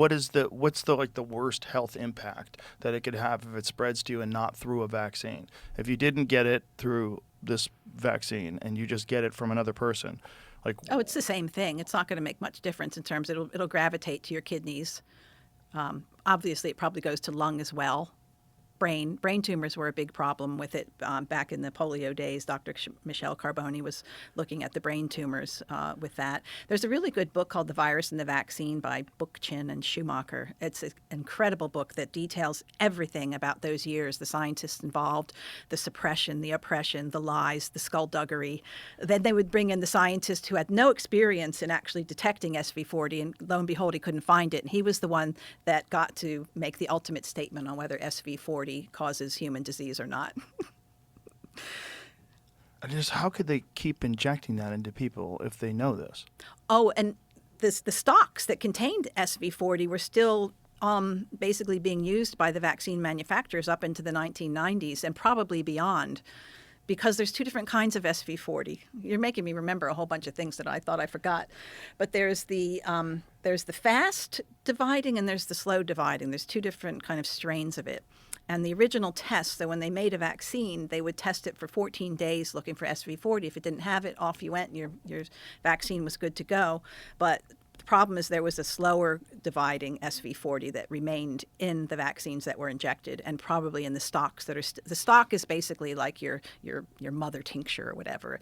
what's the like the worst health impact that it could have if it spreads to you and not through a vaccine? If you didn't get it through this vaccine and you just get it from another person, like Oh, it's the same thing. It's not going to make much difference in terms it'll gravitate to your kidneys. Obviously, it probably goes to lung as well. Brain tumors were a big problem with it back in the polio days. Dr. Michelle Carboni was looking at the brain tumors with that. There's a really good book called The Virus and the Vaccine by Bookchin and Schumacher. It's an incredible book that details everything about those years, the scientists involved, the suppression, the oppression, the lies, the skullduggery. Then they would bring in the scientist who had no experience in actually detecting SV40, and lo and behold, he couldn't find it. And he was the one that got to make the ultimate statement on whether SV40 causes human disease or not. just how could they keep injecting that into people if they know this? Oh, and the stocks that contained SV40 were still basically being used by the vaccine manufacturers up into the 1990s and probably beyond, because there's two different kinds of SV40. You're making me remember a whole bunch of things that I thought I forgot. But there's the fast dividing and there's the slow dividing. There's two different kind of strains of it. And the original test, so when they made a vaccine, they would test it for 14 days looking for SV40. If it didn't have it, off you went, and your vaccine was good to go. But the problem is there was a slower dividing SV40 that remained in the vaccines that were injected, and probably in the stocks that are the stock is basically like your mother tincture or whatever.